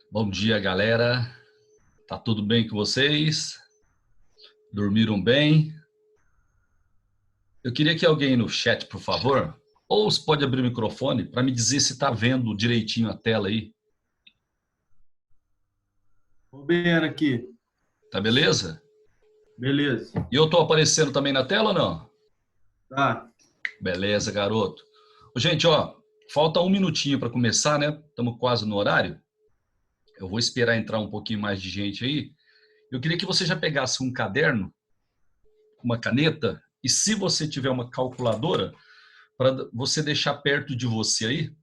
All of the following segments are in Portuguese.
Bom dia, galera. Tá tudo bem com vocês? Dormiram bem? Eu queria que alguém no chat, por favor, ou se pode abrir o microfone para me dizer se está vendo direitinho a tela aí. Tô vendo aqui. Tá beleza? Beleza. E eu tô aparecendo também na tela ou não? Tá. Beleza, garoto. Gente, ó, falta um minutinho para começar, né? Estamos quase no horário. Eu vou esperar entrar um pouquinho mais de gente aí. Eu queria que você já pegasse um caderno, uma caneta, e se você tiver uma calculadora, para você deixar perto de você aí,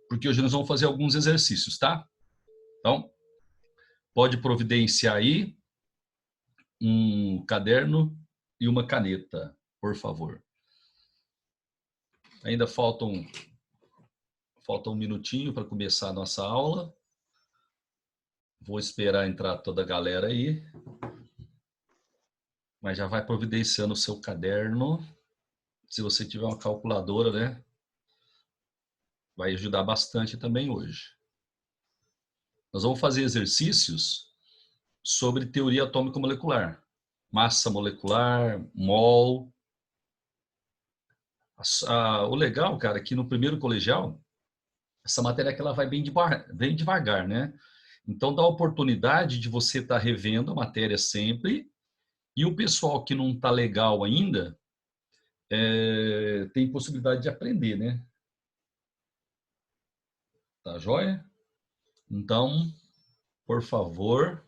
porque hoje nós vamos fazer alguns exercícios, tá? Então, pode providenciar aí um caderno e uma caneta, por favor. Ainda falta um minutinho para começar a nossa aula. Vou esperar entrar toda a galera aí. Mas já vai providenciando o seu caderno. Se você tiver uma calculadora, né? Vai ajudar bastante também hoje. Nós vamos fazer exercícios sobre teoria atômico-molecular. Massa molecular, mol. O legal, cara, é que no primeiro colegial, essa matéria é que ela vai bem devagar, né? Então dá a oportunidade de você estar revendo a matéria sempre. E o pessoal que não está legal ainda, tem possibilidade de aprender, né? Tá joia? Então, por favor,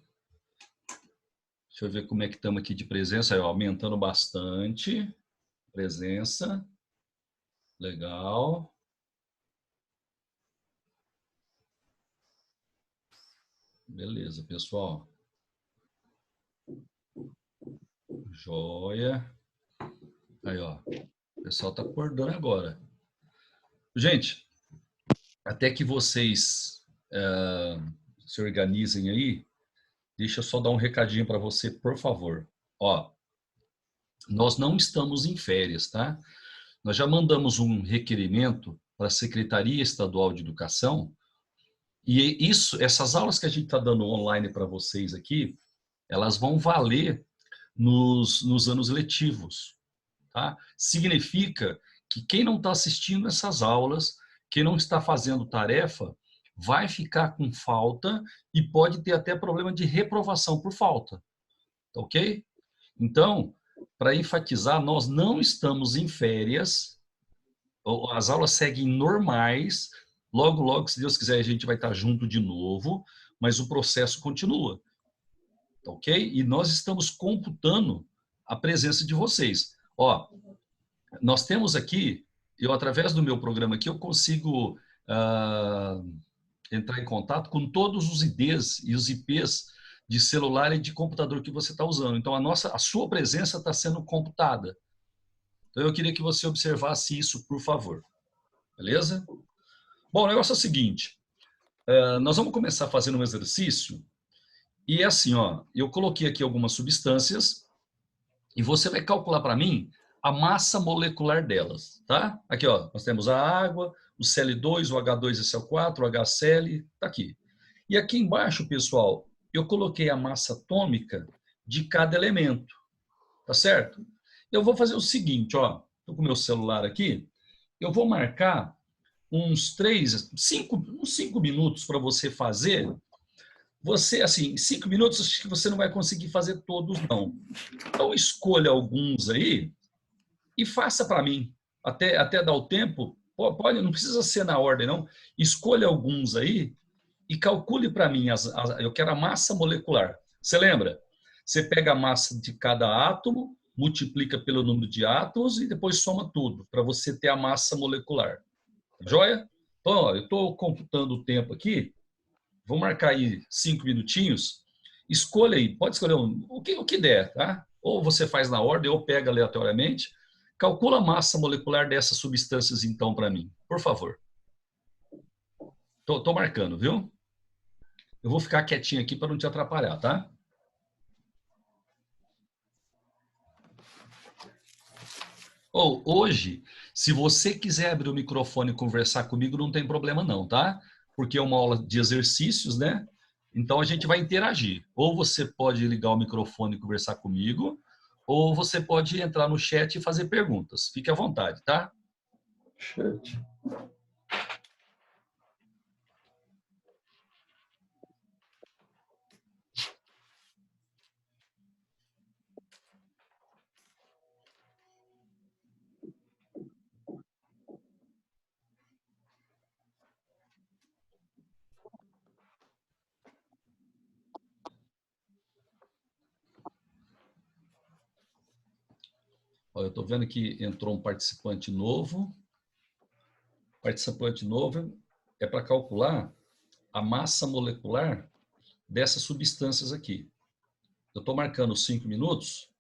deixa eu ver como é que estamos aqui de presença. Aí, ó, aumentando bastante. Presença. Legal. Beleza, pessoal. Joia. Aí, ó. O pessoal tá acordando agora. Gente, até que vocês se organizem aí, deixa eu só dar um recadinho para você, por favor. Ó, nós não estamos em férias, tá? Nós já mandamos um requerimento para a Secretaria Estadual de Educação e essas aulas que a gente está dando online para vocês aqui, elas vão valer nos anos letivos, tá? Significa que quem não está assistindo essas aulas, quem não está fazendo tarefa, vai ficar com falta e pode ter até problema de reprovação por falta, tá ok? Então, para enfatizar, nós não estamos em férias, as aulas seguem normais, logo, logo, se Deus quiser, a gente vai estar junto de novo, mas o processo continua, tá ok? E nós estamos computando a presença de vocês. Ó, nós temos aqui, eu através do meu programa aqui, eu consigo entrar em contato com todos os IDs e os IPs de celular e de computador que você está usando. Então, a sua presença está sendo computada. Então, eu queria que você observasse isso, por favor. Beleza? Bom, o negócio é o seguinte. Nós vamos começar fazendo um exercício. E é assim, ó, eu coloquei aqui algumas substâncias e você vai calcular para mim a massa molecular delas, tá? Aqui, ó, nós temos a água, o Cl2, o H2SO4, o HCl, tá aqui. E aqui embaixo, pessoal, eu coloquei a massa atômica de cada elemento, tá certo? Eu vou fazer o seguinte, ó, tô com o meu celular aqui, eu vou marcar uns 5 minutos para você fazer. Você, assim, 5 minutos, acho que você não vai conseguir fazer todos, não. Então, escolha alguns aí e faça para mim. Até dar o tempo, pode, não precisa ser na ordem, não. Escolha alguns aí e calcule para mim, eu quero a massa molecular. Você lembra? Você pega a massa de cada átomo, multiplica pelo número de átomos e depois soma tudo, para você ter a massa molecular. Joia? Então, ó, eu estou computando o tempo aqui, vou marcar aí 5 minutinhos, escolha aí, pode escolher o que der, tá? Ou você faz na ordem, ou pega aleatoriamente, Calcula a massa molecular dessas substâncias, então, para mim, por favor. Tô marcando, viu? Eu vou ficar quietinho aqui para não te atrapalhar, tá? Hoje, se você quiser abrir o microfone e conversar comigo, não tem problema não, tá? Porque é uma aula de exercícios, né? Então a gente vai interagir. Ou você pode ligar o microfone e conversar comigo, ou você pode entrar no chat e fazer perguntas. Fique à vontade, tá? Chat. Ó, eu estou vendo que entrou um participante novo. Participante novo é para calcular a massa molecular dessas substâncias aqui. Eu estou marcando 5 minutos.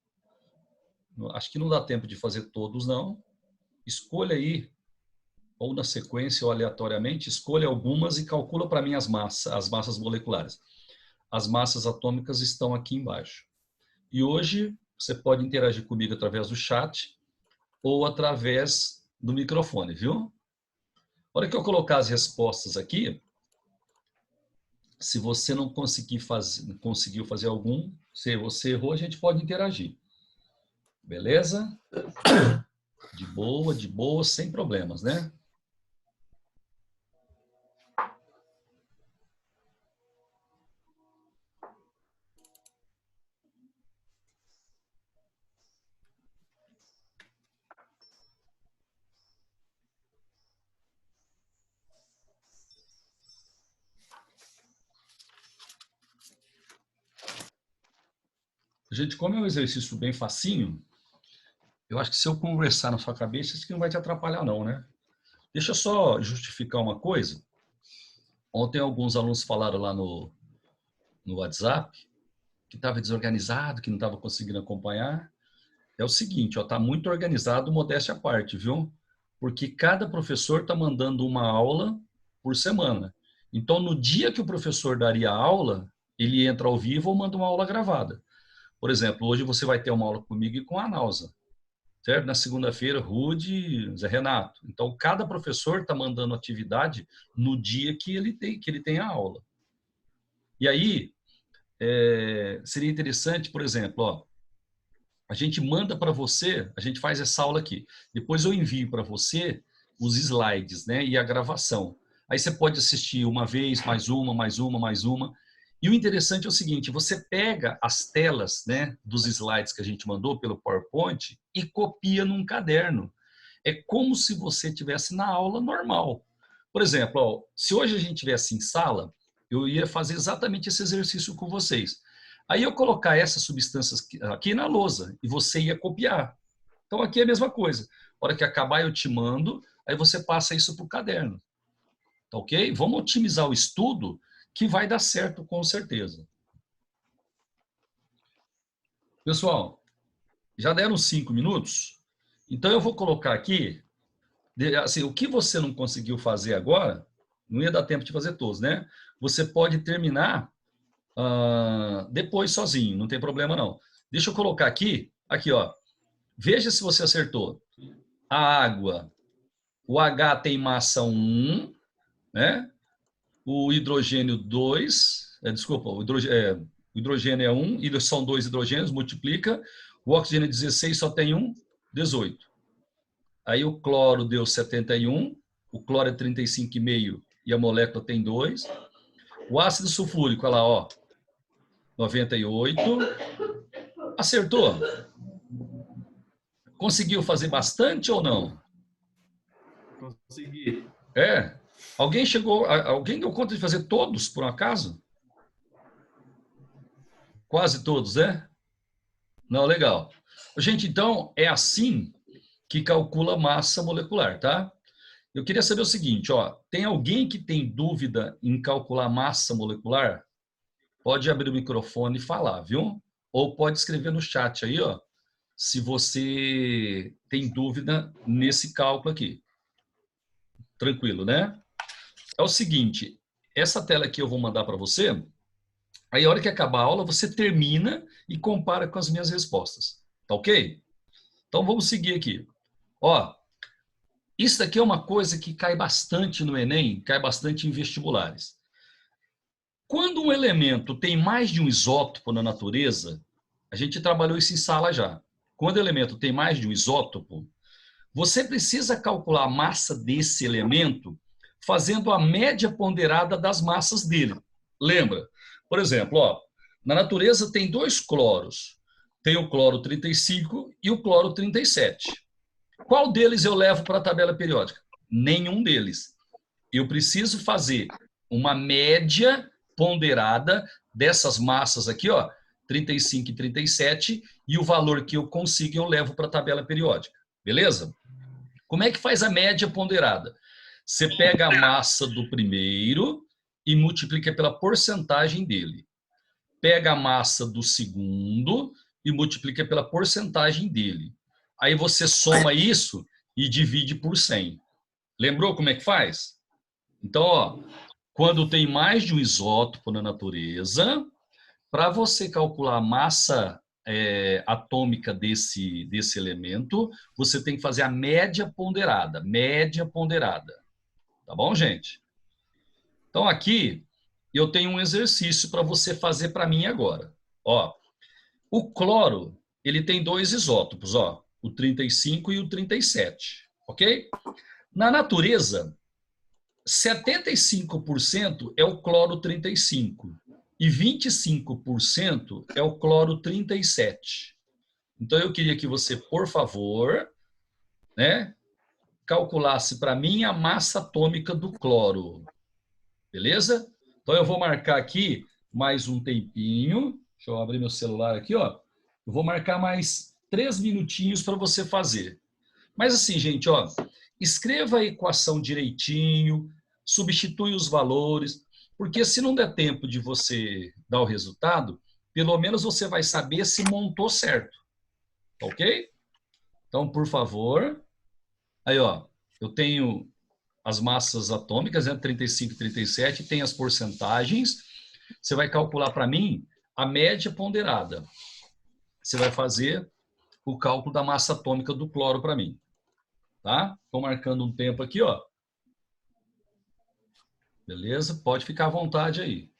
Acho que não dá tempo de fazer todos, não. Escolha aí, ou na sequência ou aleatoriamente, escolha algumas e calcula para mim as massas moleculares. As massas atômicas estão aqui embaixo. E hoje você pode interagir comigo através do chat ou através do microfone, viu? Na hora que eu colocar as respostas aqui, se você não conseguiu fazer algum, se você errou, a gente pode interagir. Beleza? De boa, sem problemas, né? Gente, como é um exercício bem facinho, eu acho que se eu conversar na sua cabeça, isso que não vai te atrapalhar não, né? Deixa eu só justificar uma coisa. Ontem alguns alunos falaram lá no WhatsApp que estava desorganizado, que não estava conseguindo acompanhar. É o seguinte, ó, tá muito organizado, modéstia à parte, viu? Porque cada professor está mandando uma aula por semana. Então, no dia que o professor daria a aula, ele entra ao vivo ou manda uma aula gravada. Por exemplo, hoje você vai ter uma aula comigo e com a Nausa, certo? Na segunda-feira, Rude, Zé Renato. Então, cada professor está mandando atividade no dia que ele tem a aula. E aí, seria interessante, por exemplo, ó, a gente manda para você, a gente faz essa aula aqui. Depois eu envio para você os slides, né, e a gravação. Aí você pode assistir uma vez, mais uma, mais uma, mais uma. E o interessante é o seguinte, você pega as telas, né, dos slides que a gente mandou pelo PowerPoint e copia num caderno. É como se você estivesse na aula normal. Por exemplo, ó, se hoje a gente estivesse em sala, eu ia fazer exatamente esse exercício com vocês. Aí eu colocar essas substâncias aqui na lousa e você ia copiar. Então aqui é a mesma coisa. A hora que acabar eu te mando, aí você passa isso para o caderno. Tá ok? Vamos otimizar o estudo que vai dar certo com certeza. Pessoal, já deram 5 minutos? Então eu vou colocar aqui, assim, o que você não conseguiu fazer agora, não ia dar tempo de fazer todos, né? Você pode terminar depois sozinho, não tem problema não. Deixa eu colocar aqui, ó. Veja se você acertou. A água, o H tem massa 1, né? O hidrogênio 2, desculpa, o hidrogênio é 1, e são 2 hidrogênios, multiplica. O oxigênio é 16, só tem 1, 18. Aí o cloro deu 71, o cloro é 35,5 e a molécula tem 2. O ácido sulfúrico, olha lá, ó, 98. Acertou? Conseguiu fazer bastante ou não? Consegui. Alguém deu conta de fazer todos, por um acaso? Quase todos, né? Não, legal. Gente, então, é assim que calcula massa molecular, tá? Eu queria saber o seguinte, ó, tem alguém que tem dúvida em calcular massa molecular? Pode abrir o microfone e falar, viu? Ou pode escrever no chat aí, ó. se você tem dúvida nesse cálculo aqui. Tranquilo, né? É o seguinte, essa tela aqui eu vou mandar para você, aí a hora que acabar a aula, você termina e compara com as minhas respostas. Tá ok? Então vamos seguir aqui. Ó, isso daqui é uma coisa que cai bastante no Enem, cai bastante em vestibulares. Quando um elemento tem mais de um isótopo na natureza, a gente trabalhou isso em sala já. Quando o elemento tem mais de um isótopo, você precisa calcular a massa desse elemento fazendo a média ponderada das massas dele. Lembra? Por exemplo, ó, na natureza tem dois cloros. Tem o cloro 35 e o cloro 37. Qual deles eu levo para a tabela periódica? Nenhum deles. Eu preciso fazer uma média ponderada dessas massas aqui, ó, 35 e 37, e o valor que eu consigo eu levo para a tabela periódica. Beleza? Como é que faz a média ponderada? Você pega a massa do primeiro e multiplica pela porcentagem dele. Pega a massa do segundo e multiplica pela porcentagem dele. Aí você soma isso e divide por 100. Lembrou como é que faz? Então, ó, quando tem mais de um isótopo na natureza, para você calcular a massa atômica desse elemento, você tem que fazer a média ponderada. Média ponderada. Tá bom, gente? Então, aqui, eu tenho um exercício para você fazer para mim agora. Ó, o cloro, ele tem dois isótopos, ó, o 35 e o 37, ok? Na natureza, 75% é o cloro 35 e 25% é o cloro 37. Então, eu queria que você, por favor, né, calculasse para mim a massa atômica do cloro. Beleza? Então, eu vou marcar aqui mais um tempinho. Deixa eu abrir meu celular aqui, ó. Eu vou marcar mais 3 minutinhos para você fazer. Mas assim, gente, ó, escreva a equação direitinho, substitui os valores, porque se não der tempo de você dar o resultado, pelo menos você vai saber se montou certo. Ok? Então, por favor. Aí, ó, eu tenho as massas atômicas, né, 35 e 37, tem as porcentagens. Você vai calcular para mim a média ponderada. Você vai fazer o cálculo da massa atômica do cloro para mim. Tá? Estou marcando um tempo aqui, ó. Beleza? Pode ficar à vontade aí.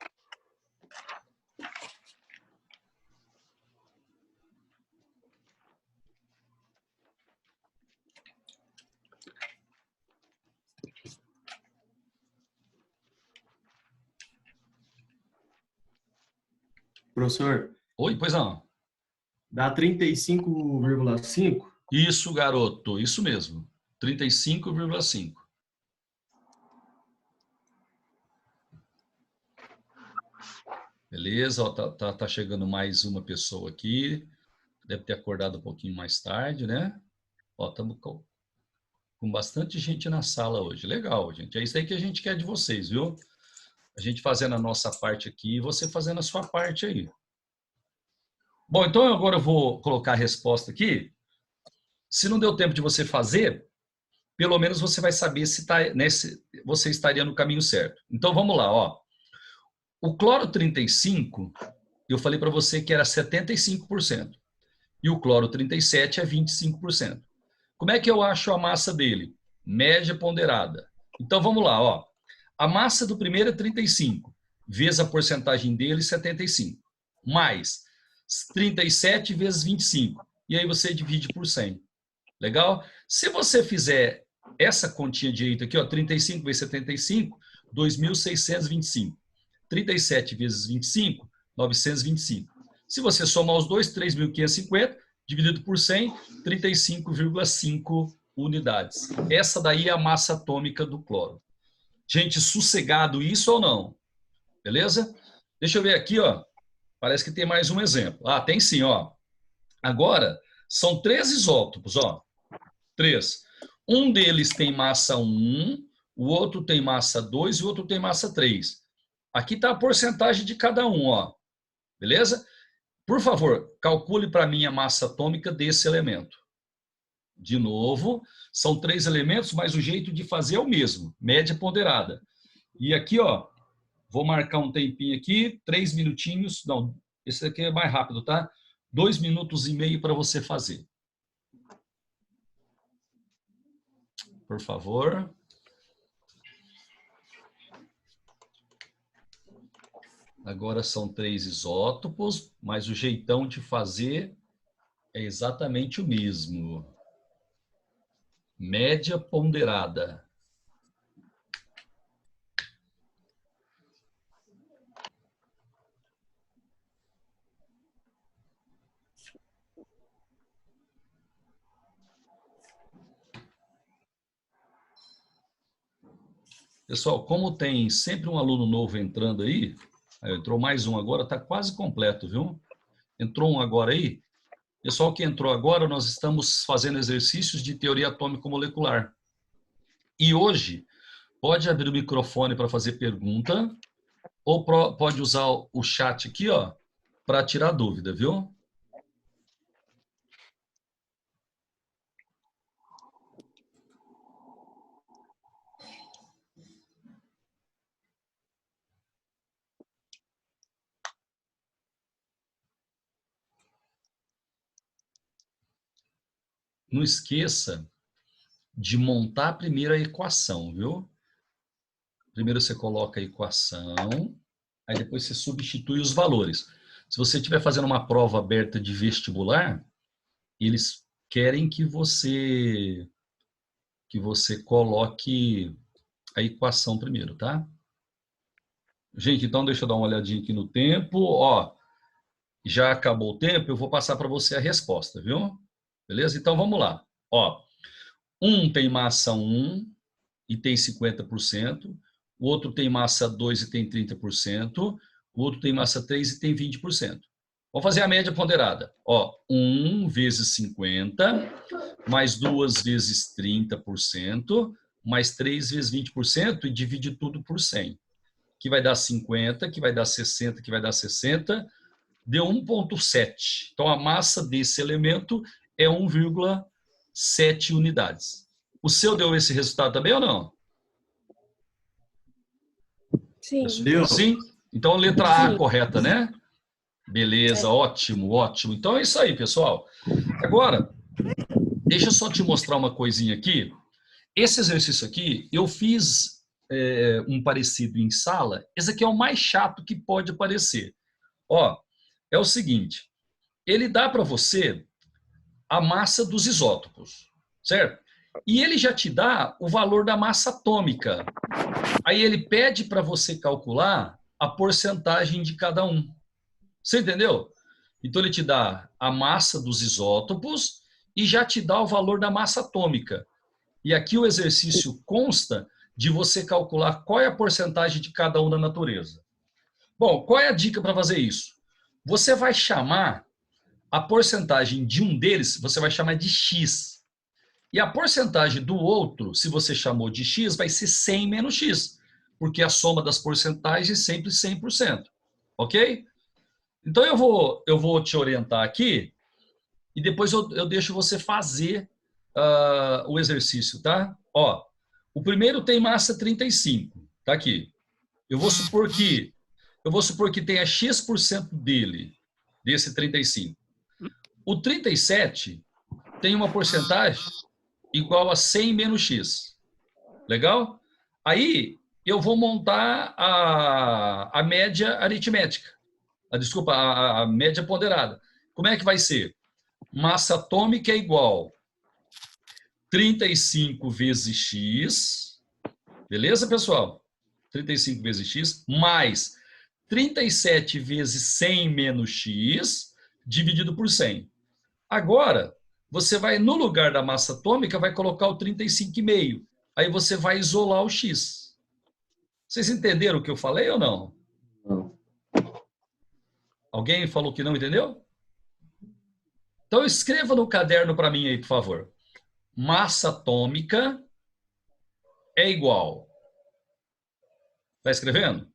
Professor, Oi, pois não. dá 35,5? Isso, garoto. Isso mesmo. 35,5. Beleza? Ó, tá chegando mais uma pessoa aqui. Deve ter acordado um pouquinho mais tarde, né? Ó, estamos com bastante gente na sala hoje. Legal, gente. É isso aí que a gente quer de vocês, viu? A gente fazendo a nossa parte aqui e você fazendo a sua parte aí. Bom, então agora eu vou colocar a resposta aqui. Se não deu tempo de você fazer, pelo menos você vai saber se você estaria no caminho certo. Então vamos lá, ó. O cloro 35, eu falei para você que era 75%. E o cloro 37 é 25%. Como é que eu acho a massa dele? Média ponderada. Então vamos lá, ó. A massa do primeiro é 35, vezes a porcentagem dele, 75. Mais 37 vezes 25. E aí você divide por 100. Legal? Se você fizer essa continha direita aqui, ó, 35 vezes 75, 2.625. 37 vezes 25, 925. Se você somar os dois, 3.550, dividido por 100, 35,5 unidades. Essa daí é a massa atômica do cloro. Gente, sossegado isso ou não? Beleza? Deixa eu ver aqui, ó. Parece que tem mais um exemplo. Ah, tem sim, ó. Agora, são 3 isótopos, ó. 3. Um deles tem massa 1, o outro tem massa 2 e o outro tem massa 3. Aqui está a porcentagem de cada um, ó. Beleza? Por favor, calcule para mim a massa atômica desse elemento. De novo, são 3 elementos, mas o jeito de fazer é o mesmo, média ponderada. E aqui, ó, vou marcar um tempinho aqui, 3 minutinhos. Não, esse aqui é mais rápido, tá? 2 minutos e meio para você fazer. Por favor. Agora são 3 isótopos, mas o jeitão de fazer é exatamente o mesmo. Média ponderada. Pessoal, como tem sempre um aluno novo entrando aí, entrou mais um agora, está quase completo, viu? Entrou um agora aí. Pessoal que entrou agora, nós estamos fazendo exercícios de teoria atômico-molecular. E hoje, pode abrir o microfone para fazer pergunta, ou pode usar o chat aqui, ó, para tirar dúvida, viu? Não esqueça de montar a primeira equação, viu? Primeiro você coloca a equação, aí depois você substitui os valores. Se você estiver fazendo uma prova aberta de vestibular, eles querem que você coloque a equação primeiro, tá? Gente, então deixa eu dar uma olhadinha aqui no tempo. Ó, já acabou o tempo, eu vou passar para você a resposta, viu? Beleza? Então vamos lá. Ó, um tem massa 1 e tem 50%, o outro tem massa 2 e tem 30%, o outro tem massa 3 e tem 20%. Vamos fazer a média ponderada. Ó, 1 vezes 50, mais 2 vezes 30%, mais 3 vezes 20% e divide tudo por 100. Que vai dar 50, que vai dar 60, que vai dar 60, deu 1,7. Então, a massa desse elemento é 1,7 unidades. O seu deu esse resultado também ou não? Sim. Deu. Sim? Então, a letra A Sim. correta, né? Beleza, ótimo, ótimo. Então, é isso aí, pessoal. Agora, deixa eu só te mostrar uma coisinha aqui. Esse exercício aqui, eu fiz um parecido em sala. Esse aqui é o mais chato que pode aparecer. Ó, é o seguinte, ele dá para você a massa dos isótopos, certo? E ele já te dá o valor da massa atômica. Aí ele pede para você calcular a porcentagem de cada um. Você entendeu? Então ele te dá a massa dos isótopos e já te dá o valor da massa atômica. E aqui o exercício consta de você calcular qual é a porcentagem de cada um na natureza. Bom, qual é a dica para fazer isso? Você vai chamar a porcentagem de um deles, você vai chamar de X. E a porcentagem do outro, se você chamou de X, vai ser 100 menos X, porque a soma das porcentagens é sempre 100%. Ok? Então eu vou te orientar aqui e depois eu deixo você fazer o exercício, tá? Ó, o primeiro tem massa 35, tá aqui. Eu vou supor que tenha X% dele, desse 35. O 37 tem uma porcentagem igual a 100 menos X. Legal? Aí eu vou montar a média aritmética. Desculpa, a média ponderada. Como é que vai ser? Massa atômica é igual 35 vezes X, beleza, pessoal? 35 vezes X, mais 37 vezes 100 menos X, dividido por 100. Agora, você vai, no lugar da massa atômica, vai colocar o 35,5. Aí você vai isolar o X. Vocês entenderam o que eu falei ou não? Não. Alguém falou que não entendeu? Então escreva no caderno para mim aí, por favor. Massa atômica é igual. Está escrevendo?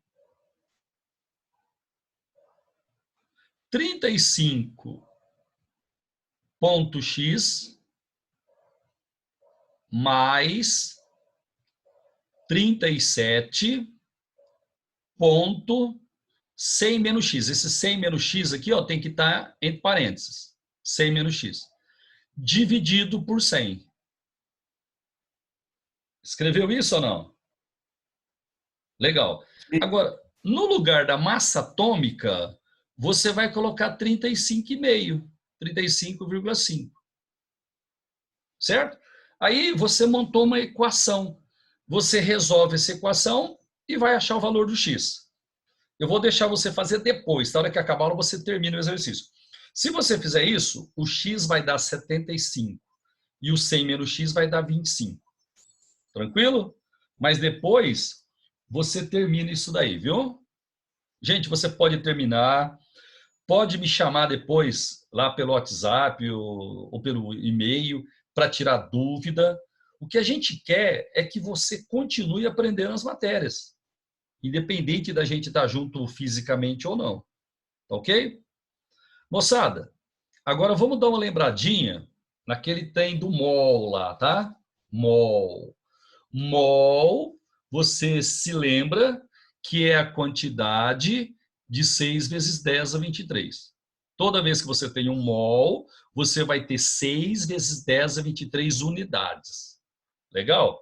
35.x mais 37.100 menos x. Esse 100 menos x aqui, ó, tem que estar entre parênteses. 100 menos x. Dividido por 100. Escreveu isso ou não? Legal. Agora, no lugar da massa atômica, você vai colocar 35,5. 35,5. Certo? Aí você montou uma equação. Você resolve essa equação e vai achar o valor do x. Eu vou deixar você fazer depois. Na hora que acabar, você termina o exercício. Se você fizer isso, o x vai dar 75. E o 100 menos x vai dar 25. Tranquilo? Mas depois, você termina isso daí, viu? Gente, você pode terminar. Pode me chamar depois, lá pelo WhatsApp ou pelo e-mail, para tirar dúvida. O que a gente quer é que você continue aprendendo as matérias, independente da gente estar junto fisicamente ou não. Tá ok? Moçada, agora vamos dar uma lembradinha naquele trem do mol lá, tá? Mol. Mol, você se lembra que é a quantidade de 6 vezes 10 a 23. Toda vez que você tem um mol, você vai ter 6 vezes 10 a 23 unidades. Legal?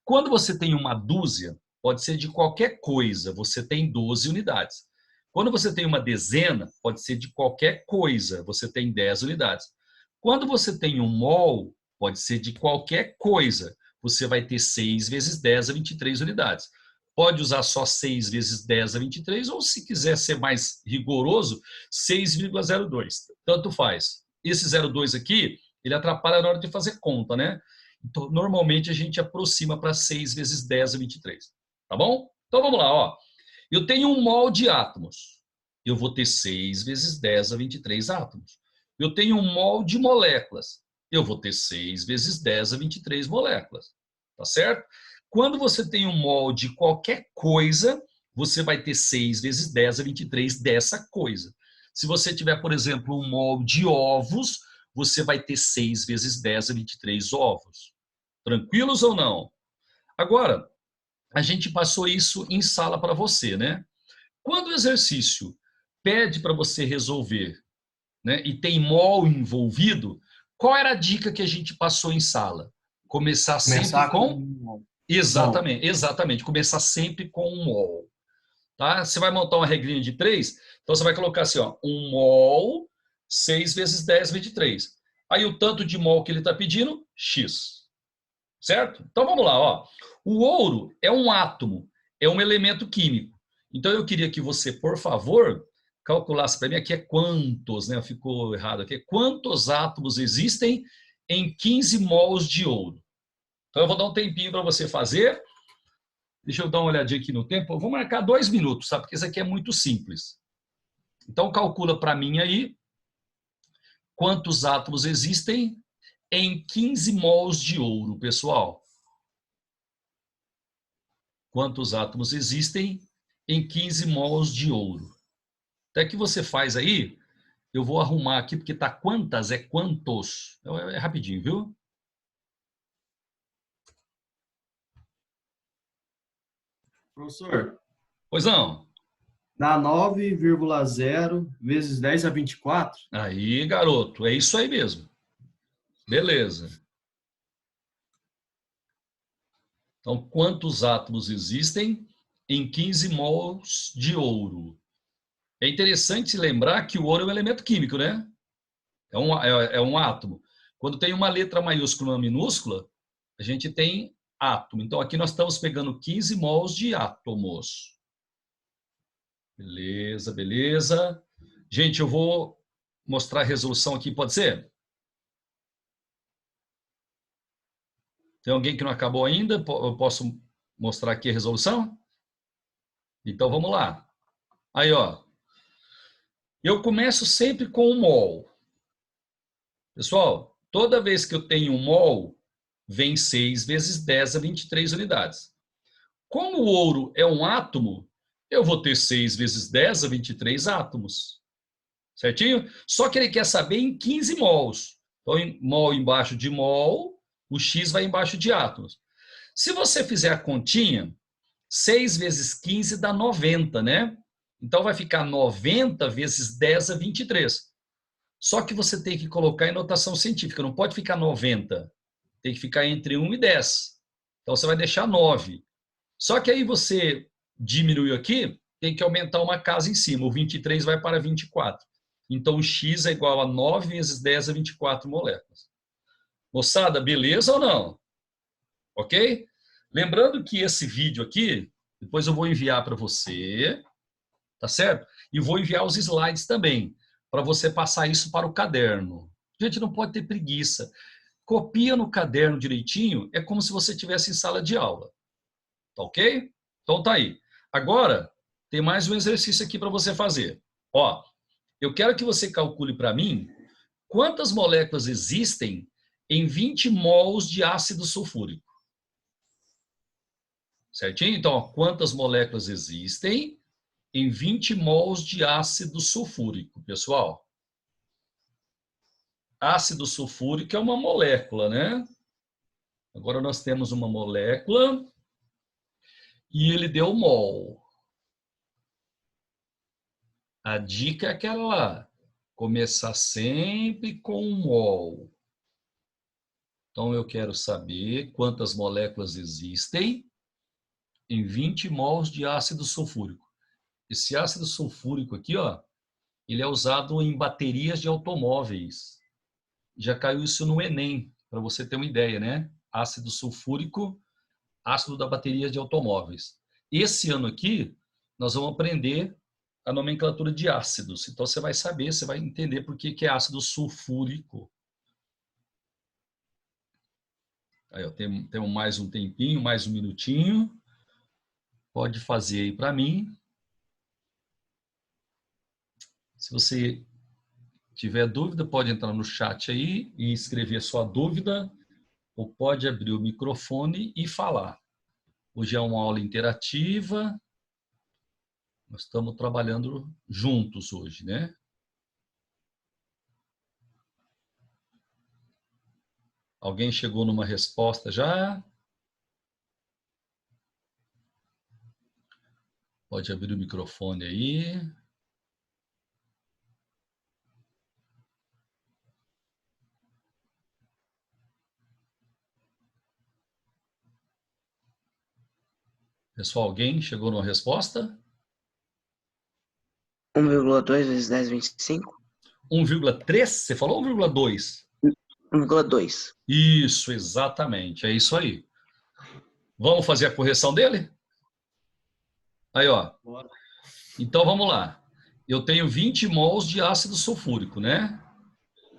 Quando você tem uma dúzia, pode ser de qualquer coisa, você tem 12 unidades. Quando você tem uma dezena, pode ser de qualquer coisa, você tem 10 unidades. Quando você tem um mol, pode ser de qualquer coisa, você vai ter 6 vezes 10 a 23 unidades. Pode usar só 6 vezes 10 a 23, ou se quiser ser mais rigoroso, 6,02. Tanto faz. Esse 0,2 aqui, ele atrapalha na hora de fazer conta, né? Então, normalmente a gente aproxima para 6 vezes 10 a 23. Tá bom? Então vamos lá, ó. Eu tenho um mol de átomos. Eu vou ter 6 vezes 10 a 23 átomos. Eu tenho um mol de moléculas. Eu vou ter 6 vezes 10 a 23 moléculas. Tá certo? Quando você tem um mol de qualquer coisa, você vai ter 6 vezes 10 a 23 dessa coisa. Se você tiver, por exemplo, um mol de ovos, você vai ter 6 vezes 10 a 23 ovos. Tranquilos ou não? Agora, a gente passou isso em sala para você, né? Quando o exercício pede para você resolver, né, e tem mol envolvido, qual era a dica que a gente passou em sala? Começar sempre com... Exatamente. Começar sempre com um mol. Tá? Você vai montar uma regrinha de 3, então você vai colocar assim, ó, 1 mol, 6 vezes 10, 23. Aí o tanto de mol que ele está pedindo, x. Certo? Então vamos lá, ó. O ouro é um átomo, é um elemento químico. Então eu queria que você, por favor, calculasse para mim aqui é quantos, né? Ficou errado aqui. Quantos átomos existem em 15 mols de ouro? Então eu vou dar um tempinho para você fazer. Deixa eu dar uma olhadinha aqui no tempo. Eu vou marcar 2 minutos, tá? Porque isso aqui é muito simples. Então calcula para mim aí quantos átomos existem em 15 mols de ouro, pessoal. Quantos átomos existem em 15 mols de ouro? Até que você faz aí, eu vou arrumar aqui, porque tá quantas, é quantos. Então, é rapidinho, viu? Professor, Pois não. dá 9,0 vezes 10 a 24? Aí, garoto, é isso aí mesmo. Beleza. Então, quantos átomos existem em 15 mols de ouro? É interessante lembrar que o ouro é um elemento químico, né? É um átomo. Quando tem uma letra maiúscula e uma minúscula, a gente tem átomo. Então, aqui nós estamos pegando 15 mols de átomos. Beleza, beleza. Gente, eu vou mostrar a resolução aqui, pode ser? Tem alguém que não acabou ainda? Eu posso mostrar aqui a resolução? Então, vamos lá. Aí, ó. Eu começo sempre com um mol. Pessoal, toda vez que eu tenho um mol, vem 6 vezes 10 a 23 unidades. Como o ouro é um átomo, eu vou ter 6 vezes 10 a 23 átomos. Certinho? Só que ele quer saber em 15 mols. Então, mol embaixo de mol, o X vai embaixo de átomos. Se você fizer a continha, 6 vezes 15 dá 90, né? Então, vai ficar 90 vezes 10 a 23. Só que você tem que colocar em notação científica. Não pode ficar 90. Tem que ficar entre 1 e 10. Então, você vai deixar 9. Só que aí você diminuiu aqui, tem que aumentar uma casa em cima. O 23 vai para 24. Então, o X é igual a 9 vezes 10 a 24 moléculas. Moçada, beleza ou não? Ok? Lembrando que esse vídeo aqui, depois eu vou enviar para você, tá certo? E vou enviar os slides também, para você passar isso para o caderno. Gente, não pode ter preguiça. Copia no caderno direitinho, é como se você estivesse em sala de aula. Tá ok? Então tá aí. Agora, tem mais um exercício aqui para você fazer. Ó, eu quero que você calcule para mim quantas moléculas existem em 20 mols de ácido sulfúrico. Certinho? Então, ó, quantas moléculas existem em 20 mols de ácido sulfúrico, pessoal? Ácido sulfúrico é uma molécula, né? Agora nós temos uma molécula e ele deu mol. A dica é aquela lá, começar sempre com um mol. Então, eu quero saber quantas moléculas existem em 20 mols de ácido sulfúrico. Esse ácido sulfúrico aqui, ó, ele é usado em baterias de automóveis. Já caiu isso no Enem, para você ter uma ideia, né? Ácido sulfúrico, ácido da bateria de automóveis. Esse ano aqui, nós vamos aprender a nomenclatura de ácidos. Então, você vai saber, você vai entender por que é ácido sulfúrico. Aí, ó, temos mais um tempinho, mais um minutinho. Pode fazer aí para mim. Se você tiver dúvida, pode entrar no chat aí e escrever sua dúvida, ou pode abrir o microfone e falar. Hoje é uma aula interativa. Nós estamos trabalhando juntos hoje, né? Alguém chegou numa resposta já? Pode abrir o microfone aí. Pessoal, alguém chegou numa resposta? 1,2 vezes 10, 25? 1,3? Você falou 1,2? 1,2. Isso, exatamente. É isso aí. Vamos fazer a correção dele? Aí, ó. Bora. Então, vamos lá. Eu tenho 20 mols de ácido sulfúrico, né?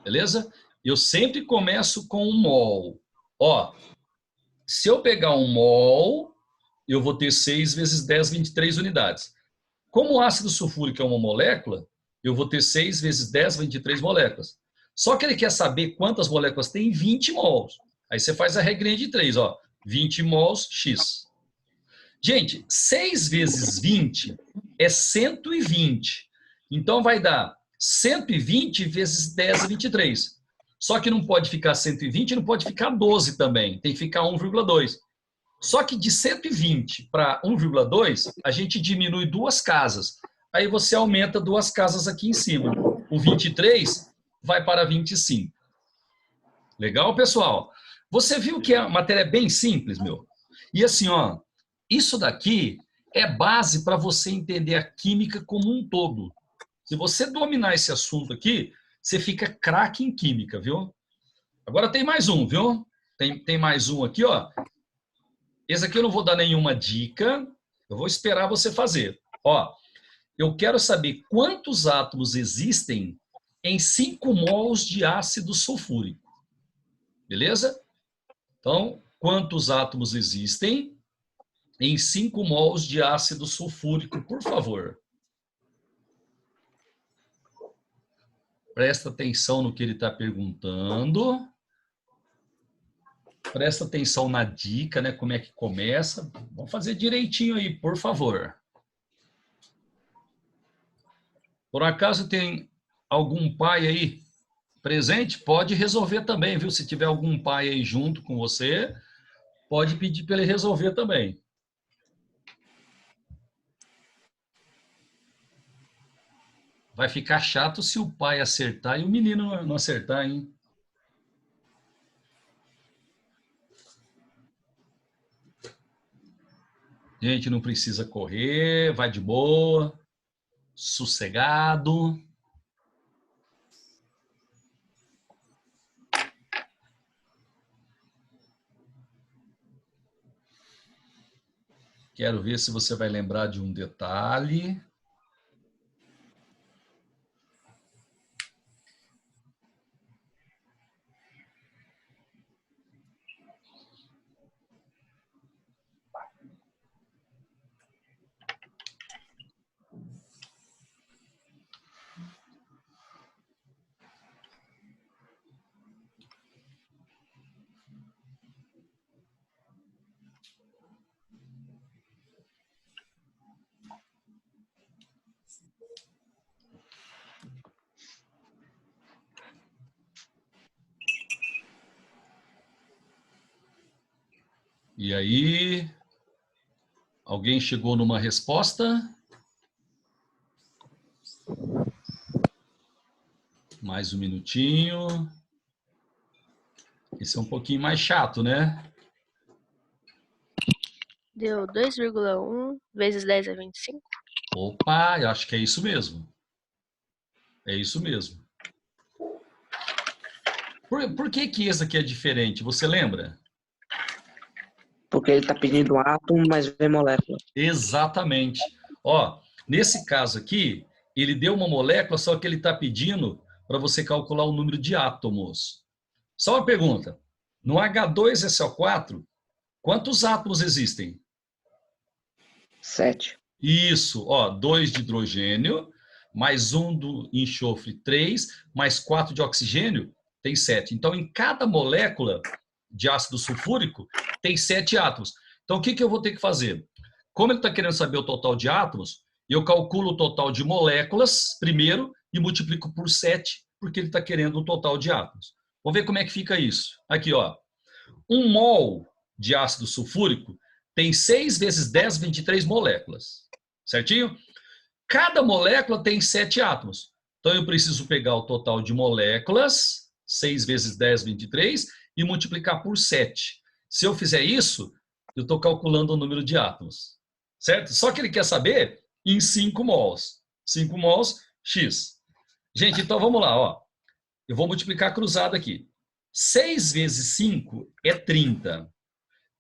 Beleza? Eu sempre começo com um mol. Ó, se eu pegar um mol, eu vou ter 6 vezes 10, 23 unidades. Como o ácido sulfúrico é uma molécula, eu vou ter 6 vezes 10, 23 moléculas. Só que ele quer saber quantas moléculas tem em 20 mols. Aí você faz a regrinha de 3, ó. 20 mols, X. Gente, 6 vezes 20 é 120. Então, vai dar 120 vezes 10 a 23. Só que não pode ficar 120 e não pode ficar 12 também. Tem que ficar 1,2. Só que de 120 para 1,2, a gente diminui 2 casas. Aí você aumenta 2 casas aqui em cima. O 23 vai para 25. Legal, pessoal? Você viu que a matéria é bem simples, meu? E assim, ó, isso daqui é base para você entender a química como um todo. Se você dominar esse assunto aqui, você fica craque em química, viu? Agora tem mais um, viu? Tem mais um aqui, ó. Esse aqui eu não vou dar nenhuma dica, eu vou esperar você fazer. Ó, eu quero saber quantos átomos existem em 5 mols de ácido sulfúrico. Beleza? Então, quantos átomos existem em 5 mols de ácido sulfúrico, por favor? Presta atenção no que ele está perguntando. Presta atenção na dica, né? Como é que começa. Vamos fazer direitinho aí, por favor. Por acaso tem algum pai aí presente, pode resolver também, viu? Se tiver algum pai aí junto com você, pode pedir para ele resolver também. Vai ficar chato se o pai acertar e o menino não acertar, hein? Gente, não precisa correr, vai de boa, sossegado. Quero ver se você vai lembrar de um detalhe. E aí, alguém chegou numa resposta? Mais um minutinho. Esse é um pouquinho mais chato, né? Deu 2,1 vezes 10 a 25. Opa, eu acho que é isso mesmo. É isso mesmo. Por que que esse aqui é diferente? Você lembra? Porque ele está pedindo um átomo, mas vem molécula. Exatamente. Ó, nesse caso aqui, ele deu uma molécula, só que ele está pedindo para você calcular o número de átomos. Só uma pergunta. No H2SO4, quantos átomos existem? 7. Isso, ó, 2 de hidrogênio, mais 1 do enxofre, 3, mais 4 de oxigênio, tem 7. Então, em cada molécula de ácido sulfúrico, tem 7 átomos. Então, o que eu vou ter que fazer? Como ele está querendo saber o total de átomos, eu calculo o total de moléculas primeiro e multiplico por 7, porque ele está querendo o total de átomos. Vamos ver como é que fica isso. Aqui, ó. 1 mol de ácido sulfúrico tem 6 vezes 10, 23 moléculas. Certinho? Cada molécula tem 7 átomos. Então, eu preciso pegar o total de moléculas, 6 vezes 10, 23, e multiplicar por 7. Se eu fizer isso, eu estou calculando o número de átomos. Certo? Só que ele quer saber em 5 mols. 5 mols, X. Gente, então vamos lá. Ó. Eu vou multiplicar cruzado aqui. 6 vezes 5 é 30.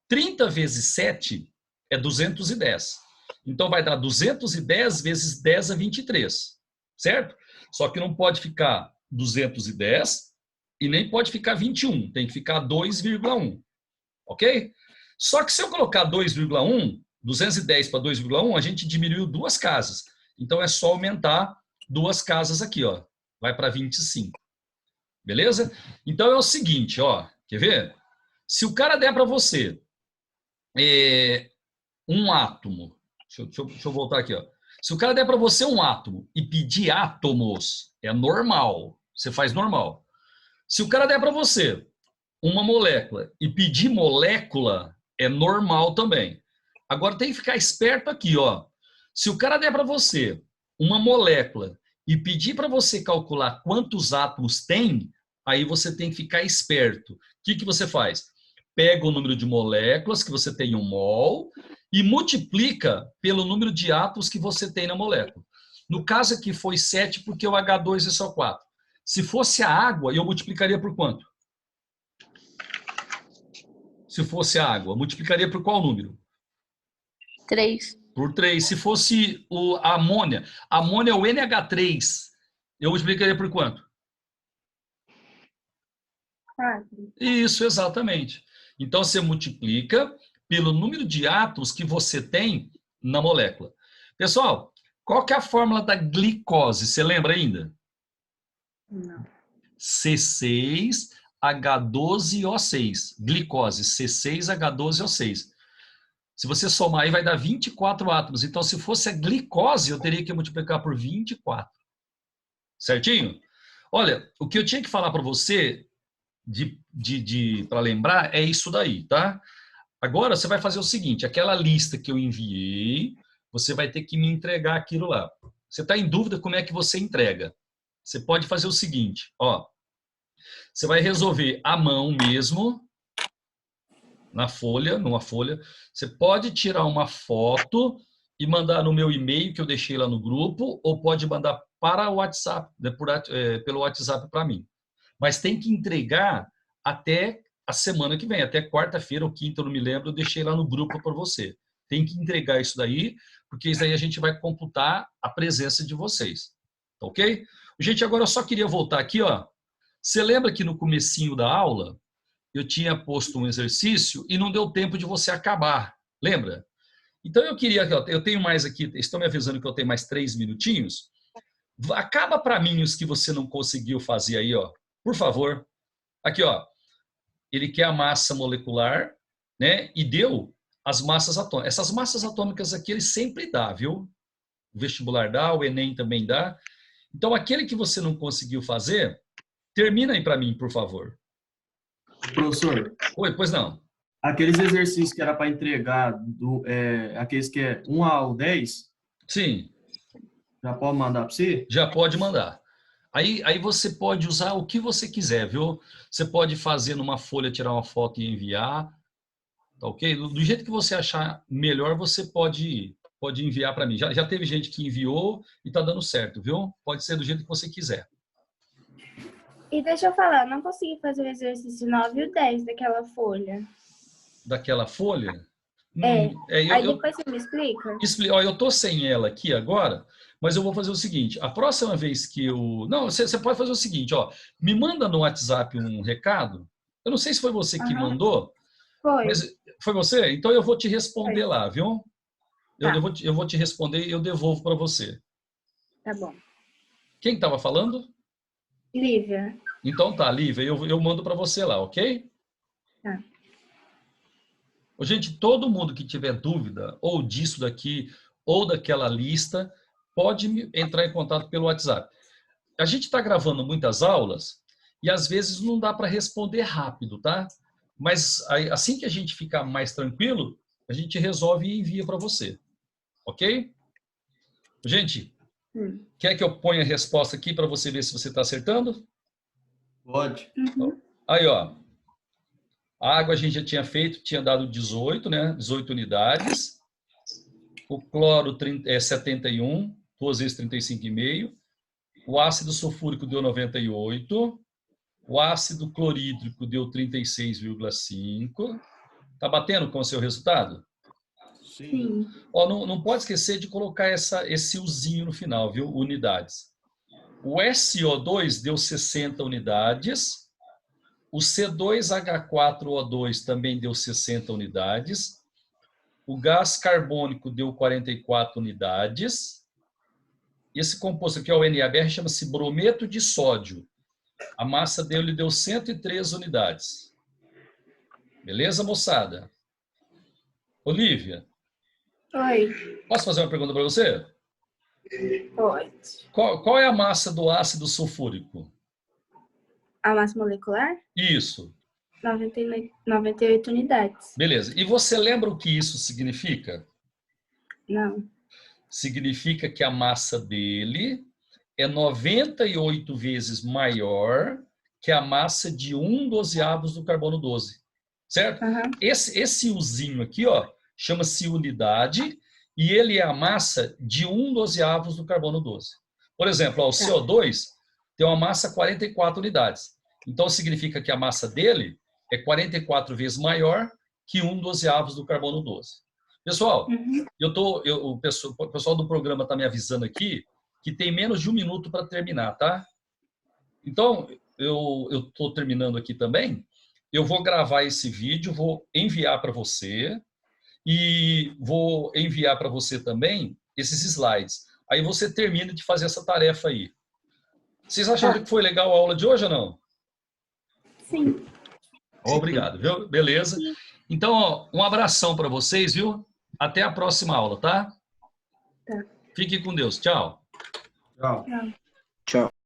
30 vezes 7 é 210. Então, vai dar 210 vezes 10 a 23. Certo? Só que não pode ficar 210 e nem pode ficar 21. Tem que ficar 2,1. Ok? Só que se eu colocar 2,1, 210 para 2,1, a gente diminuiu 2 casas. Então, é só aumentar 2 casas aqui, ó. Vai para 25. Beleza? Então, é o seguinte, ó. Quer ver? Se o cara der para você um átomo, deixa eu voltar aqui, ó. Se o cara der para você um átomo e pedir átomos, é normal. Você faz normal. Se o cara der para você uma molécula e pedir molécula, é normal também. Agora tem que ficar esperto aqui, ó. Se o cara der para você uma molécula e pedir para você calcular quantos átomos tem, aí você tem que ficar esperto. O que você faz? Pega o número de moléculas que você tem em 1 mol e multiplica pelo número de átomos que você tem na molécula. No caso aqui foi 7 porque o H2SO4. Se fosse a água, eu multiplicaria por quanto? Se fosse a água, multiplicaria por qual número? 3. Por 3. Se fosse a amônia é o NH3, eu multiplicaria por quanto? 4. Isso, exatamente. Então, você multiplica pelo número de átomos que você tem na molécula. Pessoal, qual que é a fórmula da glicose? Você lembra ainda? Não. C6H12O6. Glicose, C6H12O6. Se você somar aí, vai dar 24 átomos. Então, se fosse a glicose, eu teria que multiplicar por 24. Certinho? Olha, o que eu tinha que falar para você, para lembrar, é isso daí, tá? Agora você vai fazer o seguinte, aquela lista que eu enviei, você vai ter que me entregar aquilo lá. Você está em dúvida como é que você entrega? Você pode fazer o seguinte, ó. Você vai resolver à mão mesmo, na folha, numa folha. Você pode tirar uma foto e mandar no meu e-mail que eu deixei lá no grupo, ou pode mandar para o WhatsApp, pelo WhatsApp para mim. Mas tem que entregar até a semana que vem, até quarta-feira ou quinta, eu não me lembro, eu deixei lá no grupo para você. Tem que entregar isso daí, porque isso aí a gente vai computar a presença de vocês. Tá ok? Gente, agora eu só queria voltar aqui, ó. Você lembra que no comecinho da aula eu tinha posto um exercício e não deu tempo de você acabar, lembra? Então eu queria, eu tenho mais aqui, estão me avisando que eu tenho mais 3 minutinhos. Acaba para mim os que você não conseguiu fazer aí, ó. Por favor. Aqui, ó. Ele quer a massa molecular, né? E deu as massas atômicas. Essas massas atômicas aqui ele sempre dá, viu? O vestibular dá, o Enem também dá. Então aquele que você não conseguiu fazer, termina aí para mim, por favor. Professor, Oi, pois não. aqueles exercícios que era para entregar, aqueles que é 1 ao 10, Sim, já pode mandar para você? já pode mandar. Aí você pode usar o que você quiser, viu? Você pode fazer numa folha, tirar uma foto e enviar, tá ok? Do jeito que você achar melhor, você pode enviar para mim. Já teve gente que enviou e tá dando certo, viu? Pode ser do jeito que você quiser. E deixa eu falar, eu não consegui fazer o exercício 9 e o 10 daquela folha. Daquela folha? Aí depois você me explica? Ó, eu tô sem ela aqui agora, mas eu vou fazer o seguinte, a próxima vez que eu... Não, você pode fazer o seguinte, ó, me manda no WhatsApp um recado, eu não sei se foi você que mandou, Foi. mas foi você? Então eu vou te responder lá, viu? Tá. Eu vou te responder e eu devolvo para você. Tá bom. Quem estava falando? Lívia. Então tá, Lívia, eu mando para você lá, ok? Tá. Ô, gente, todo mundo que tiver dúvida, ou disso daqui, ou daquela lista, pode entrar em contato pelo WhatsApp. A gente está gravando muitas aulas e às vezes não dá para responder rápido, tá? Mas assim que a gente ficar mais tranquilo, a gente resolve e envia para você. Ok? Gente, quer que eu ponha a resposta aqui para você ver se você está acertando? Pode. Uhum. Aí, ó. A água a gente já tinha feito, tinha dado 18, né? 18 unidades. O cloro 71, 2 vezes 35,5. O ácido sulfúrico deu 98. O ácido clorídrico deu 36,5. Tá batendo com o seu resultado? Sim. Ó, não pode esquecer de colocar esse uzinho no final, viu? Unidades. O SO2 deu 60 unidades. O C2H4O2 também deu 60 unidades. O gás carbônico deu 44 unidades. Esse composto aqui, o NaBr, chama-se brometo de sódio. A massa dele deu 103 unidades. Beleza, moçada? Olívia, Oi. posso fazer uma pergunta para você? Pode. Qual é a massa do ácido sulfúrico? A massa molecular? Isso. 98 unidades. Beleza. E você lembra o que isso significa? Não. Significa que a massa dele é 98 vezes maior que a massa de 1/12 do carbono 12. Certo? Uhum. Esse uzinho aqui, ó, chama-se unidade e ele é a massa de 1/12 do carbono 12. Por exemplo, ó, o CO2 tem uma massa 44 unidades. Então, significa que a massa dele é 44 vezes maior que 1/12 do carbono 12. Pessoal, o pessoal do programa está me avisando aqui que tem menos de 1 minuto para terminar, tá? Então, eu estou terminando aqui também. Eu vou gravar esse vídeo, vou enviar para você e vou enviar para você também esses slides. Aí você termina de fazer essa tarefa aí. Vocês acharam que foi legal a aula de hoje ou não? Sim. Obrigado, viu? Beleza. Então, ó, um abração para vocês, viu? Até a próxima aula, tá? Tá. Fiquem com Deus. Tchau. Tchau. Tchau.